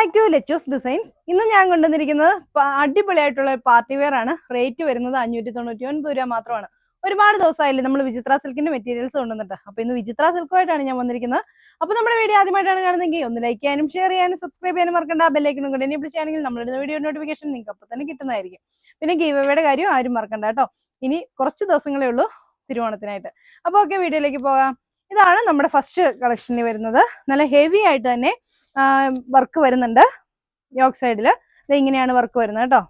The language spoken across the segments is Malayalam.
Back to Lechu's designs. ഇന്ന് ഞാൻ കൊണ്ടുവന്നിരിക്കുന്നത് അടിപൊളിയായിട്ടുള്ള പാർട്ടി വെയർ ആണ്. റേറ്റ് വരുന്നത് 599 രൂപ മാത്രമാണ്. ഒരുപാട് ദിവസമായില്ലേ നമ്മൾ വിചിത്ര സിൽക്കിന്റെ മെറ്റീരിയൽസ് കൊണ്ടുവന്നിട്ട്. അപ്പൊ ഇന്ന് വിചിത്ര സിൽക്കുമായിട്ടാണ് ഞാൻ വന്നിരിക്കുന്നത്. അപ്പൊ നമ്മുടെ വീഡിയോ ആദ്യമായിട്ടാണ് കാണുന്നതെങ്കിൽ ഒന്ന് ലൈക്ക് ചെയ്യാനും ഷെയർ ചെയ്യാനും സബ്സ്ക്രൈബ് ചെയ്യാനും മറക്കണ്ട. ബെല്ലൈക്കനും കൂടെ എനേബിൾ ചെയ്യുകയാണെങ്കിൽ നമ്മളുടെ വീഡിയോ നോട്ടിഫിക്കേഷൻ നിങ്ങൾക്ക് അപ്പോൾ തന്നെ കിട്ടുന്നതായിരിക്കും. പിന്നെ ഗീവ് അവേയുടെ കാര്യം ആരും മറക്കണ്ട കേട്ടോ. ഇനി കുറച്ച് ദിവസങ്ങളേ ഉള്ളൂ തിരുവോണത്തിനായിട്ട്. അപ്പോൾ ഓക്കെ, വീഡിയോയിലേക്ക് പോകാം. ഇതാണ് നമ്മുടെ ഫസ്റ്റ് കളക്ഷനിൽ വരുന്നത്. നല്ല ഹെവി ആയിട്ട് തന്നെ വർക്ക് വരുന്നുണ്ട്. യോക്ക് സൈഡിൽ ഇങ്ങനെയാണ് വർക്ക് വരുന്നത് കേട്ടോ.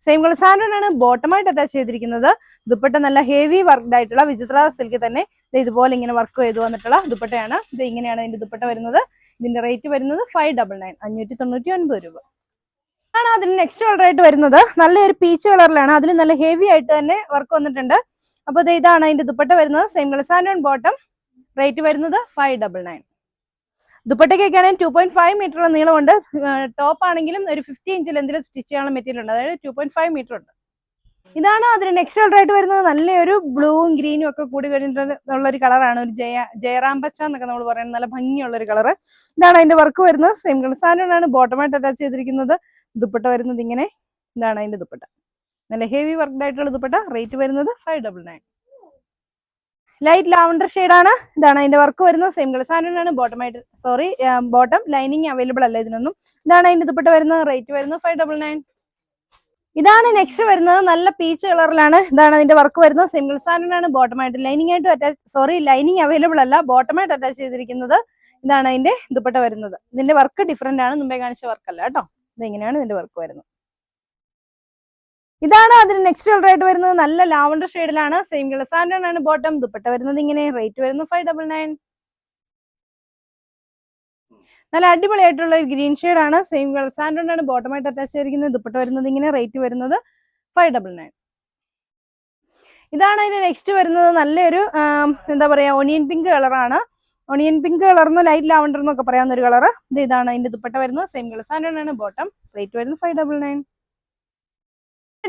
സെയിം കളർ സാൻഡോൺ ബോട്ടമായിട്ട് അറ്റാച്ച് ചെയ്തിരിക്കുന്നത്. ദുപ്പട്ട നല്ല ഹെവി വർക്ക്ഡ് ആയിട്ടുള്ള വിചിത്ര സിൽക്ക് തന്നെ ഇതുപോലെ ഇങ്ങനെ വർക്ക് ചെയ്ത് വന്നിട്ടുള്ള ദുപ്പട്ടയാണ്. ഇത് ഇങ്ങനെയാണ് ഇതിന്റെ ദുപ്പട്ട വരുന്നത്. ഇതിന്റെ റേറ്റ് വരുന്നത് 599 599 രൂപ ആണ്. അതിന് നെക്സ്റ്റ് കളർ ആയിട്ട് വരുന്നത് നല്ലൊരു പീച്ച് കളറിലാണ്. അതിൽ നല്ല ഹെവി ആയിട്ട് തന്നെ വർക്ക് വന്നിട്ടുണ്ട്. അപ്പൊ ഇതാണ് അതിന്റെ ദുപ്പട്ട വരുന്നത്. Same colour santoon bottom. Rate വരുന്നത് 599. ദുപ്പട്ടയ്ക്കൊക്കെയാണെങ്കിൽ 2.5 മീറ്റർ നീളമുണ്ട്. ടോപ്പ് ആണെങ്കിലും ഒരു 50 ഇഞ്ച് ലെന്തിൽ സ്റ്റിച്ച് ചെയ്യാനുള്ള മെറ്റീരിയൽ ഉണ്ട്. അതായത് 2.5 മീറ്റർ ഉണ്ട്. ഇതാണ് അതിന് നെക്സ്റ്റ് കളർ ആയിട്ട് വരുന്നത്. നല്ലൊരു ബ്ലൂവും ഗ്രീനും ഒക്കെ കൂടി കഴിഞ്ഞിട്ടുള്ള ഒരു കളറാണ്. ഒരു ജയറാം പച്ച എന്നൊക്കെ നമ്മൾ പറയുന്നത്. നല്ല ഭംഗിയുള്ള ഒരു കളർ. ഇതാണ് അതിന്റെ വർക്ക് വരുന്നത്. സെയിം കളർ സാൻഡോൺ ബോട്ടമായിട്ട് അറ്റാച്ച് ചെയ്തിരിക്കുന്നത്. ദുപ്പട്ട വരുന്നത് ഇങ്ങനെ. ഇതാണ് അതിന്റെ ദുപ്പട്ട. നല്ല ഹെവി വർക്ക്ഡ് ആയിട്ടുള്ള ദുപ്പട്ട. റേറ്റ് വരുന്നത് 599. ലൈറ്റ് ലാവണ്ടർ ഷെയ്ഡാണ്. ഇതാണ് അതിന്റെ വർക്ക് വരുന്നത്. സെയിം കളർ സാൻഡോൺ ബോട്ടമായിട്ട് ബോട്ടം ലൈനിങ് അവൈലബിൾ അല്ല ഇതിനൊന്നും. ഇതാണ് അതിന്റെ ദുപ്പട്ട വരുന്നത്. റേറ്റ് വരുന്നത് 599. ഇതാണ് നെക്സ്റ്റ് വരുന്നത്. നല്ല പീച്ച് കളറിലാണ്. ഇതാണ് അതിന്റെ വർക്ക് വരുന്നത്. Same colour santoon ബോട്ടമായിട്ട് lining available അല്ല, ബോട്ടമായിട്ട് അറ്റാച്ച് ചെയ്തിരിക്കുന്നത്. ഇതാണ് അതിന്റെ ദുപ്പട്ട വരുന്നത്. ഇതിന്റെ വർക്ക് ഡിഫറെന്റ് ആണ്, മുമ്പേ കാണിച്ച വർക്ക് അല്ല കേട്ടോ. ഇതെങ്ങനെയാണ് ഇതിന്റെ വർക്ക് വരുന്നത്. ഇതാണ് അതിന് നെക്സ്റ്റ് കളർ ആയിട്ട് വരുന്നത്. നല്ല ലാവണ്ടർ ഷെയ്ഡിലാണ്. Same colour santoon bottom. Dupatta വരുന്നത് ഇങ്ങനെ. റേറ്റ് വരുന്നത് 599. നല്ല അടിപൊളിയായിട്ടുള്ള ഒരു ഗ്രീൻ ഷെയ്ഡാണ്. സെയിം കളർ സാൻഡോൺ ബോട്ടമായിട്ട് അറ്റാച്ച് ചെയ്തിരിക്കുന്നത്. ദുപ്പട്ട വരുന്നത് ഇങ്ങനെ. റേറ്റ് വരുന്നത് 599. ഇതാണ് അതിന് നെക്സ്റ്റ് വരുന്നത്. നല്ലൊരു എന്താ പറയാ, ഒണിയൻ പിങ്ക് കളറാണ്. ഒണിയൻ പിങ്ക് കളർന്ന് ലൈറ്റ് ലാവണ്ടർ എന്നൊക്കെ പറയാവുന്ന ഒരു കളർ. ഇതാണ് അതിന്റെ ദുപ്പട്ട വരുന്നത്. Same colour santoon bottom. Rate വരുന്നത് 599.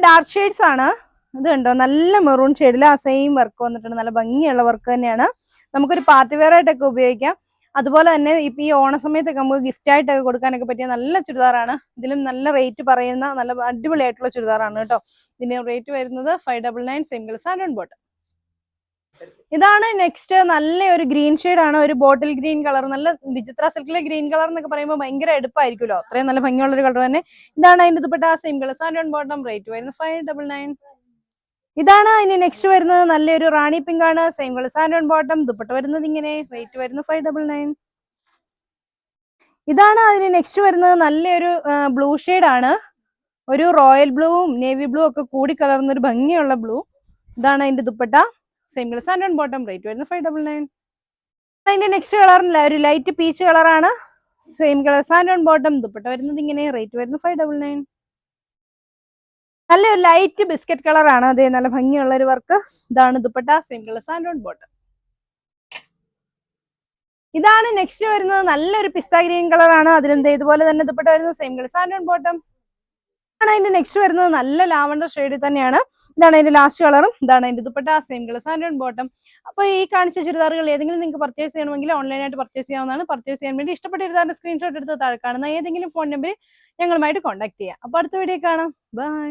ഡാർക്ക് ഷെയ്ഡ്സ് ആണ്. ഇത് കണ്ടോ, നല്ല മെറൂൺ ഷെയ്ഡിൽ ആ സെയിം വർക്ക് വന്നിട്ടുണ്ട്. നല്ല ഭംഗിയുള്ള വർക്ക് തന്നെയാണ്. നമുക്കൊരു പാർട്ടി വെയർ ആയിട്ടൊക്കെ ഉപയോഗിക്കാം. അതുപോലെ തന്നെ ഇപ്പൊ ഈ ഓണ സമയത്തൊക്കെ നമുക്ക് ഗിഫ്റ്റ് ആയിട്ടൊക്കെ കൊടുക്കാനൊക്കെ പറ്റിയ നല്ല ചുരിദാറാണ്. ഇതിലും നല്ല റേറ്റ് പറയുന്ന നല്ല അടിപൊളിയായിട്ടുള്ള ചുരിദാറാണ് കേട്ടോ. ഇതിന്റെ റേറ്റ് വരുന്നത് 599. Same colour santoon bottom. ഇതാണ് നെക്സ്റ്റ്. നല്ലൊരു ഗ്രീൻ ഷെയ്ഡാണ്. ഒരു ബോട്ടിൽ ഗ്രീൻ കളർ. നല്ല വിചിത്ര സിൽക്കിലെ ഗ്രീൻ കളർ എന്നൊക്കെ പറയുമ്പോൾ ഭയങ്കര എടുപ്പായിരിക്കുമല്ലോ. അത്രയും നല്ല ഭംഗിയുള്ള ഒരു കളർ തന്നെ. ഇതാണ് അതിന്റെ dupatta. Same colour santoon bottom. Rate വരുന്നത് 599. ഇതാണ് അതിന് നെക്സ്റ്റ് വരുന്നത്. നല്ലൊരു റാണി പിങ്ക് ആണ്. Same colour santoon bottom. Dupatta വരുന്നത് ഇങ്ങനെ. റേറ്റ് വരുന്നത് 599. ഇതാണ് അതിന് നെക്സ്റ്റ് വരുന്നത്. നല്ലൊരു ബ്ലൂ ഷെയ്ഡാണ്. ഒരു റോയൽ ബ്ലൂവും നേവി ബ്ലൂ ഒക്കെ കൂടി കലർന്ന ഒരു ഭംഗിയുള്ള ബ്ലൂ. ഇതാണ് അതിന്റെ dupatta. Same colour santoon bottom. Rate വരുന്നത് 599. അതിന്റെ നെക്സ്റ്റ് കളർ ഒരു ലൈറ്റ് പീച്ച് കളറാണ്. Same colour santoon bottom. Dupatta വരുന്നത് ഇങ്ങനെ. റേറ്റ് വരുന്നത് 599. നല്ലൊരു ലൈറ്റ് ബിസ്ക്കറ്റ് കളറാണ്. അതേ നല്ല ഭംഗിയുള്ള ഒരു വർക്ക്. ഇതാണ് dupatta. Same colour santoon bottom. ഇതാണ് നെക്സ്റ്റ് വരുന്നത്. നല്ലൊരു പിസ്ത ഗ്രീൻ കളറാണ്. അതിലും ഇതുപോലെ തന്നെ ദുപ്പട്ട വരുന്നത്. Same colour santoon bottom. ഇതാണ് അതിന്റെ നെക്സ്റ്റ് വരുന്നത്. നല്ല ലാവണ്ടർ ഷെയ്ഡിൽ തന്നെയാണ്. ഇതാണ് അതിന്റെ ലാസ്റ്റ് കളറും. ഇതാണ് അതിന്റെ dupatta. Same colour santoon bottom. അപ്പൊ ഈ കാണിച്ച ചുരിദാറുകൾ ഏതെങ്കിലും നിങ്ങൾക്ക് പർച്ചേസ് ചെയ്യണമെങ്കിൽ ഓൺലൈനായിട്ട് പർച്ചേസ് ചെയ്യാവുന്നതാണ്. പർച്ചേസ് ചെയ്യാൻ വേണ്ടി ഇഷ്ടപ്പെട്ട ചുരിദാറിന്റെ സ്ക്രീൻഷോട്ട് എടുത്ത് താഴെ കാണുന്ന ഏതെങ്കിലും ഫോൺ നമ്പറിൽ ഞങ്ങളുമായിട്ട് കോൺടാക്ട് ചെയ്യാം. അപ്പൊ അടുത്ത വീഡിയോ കാണാം. ബൈ.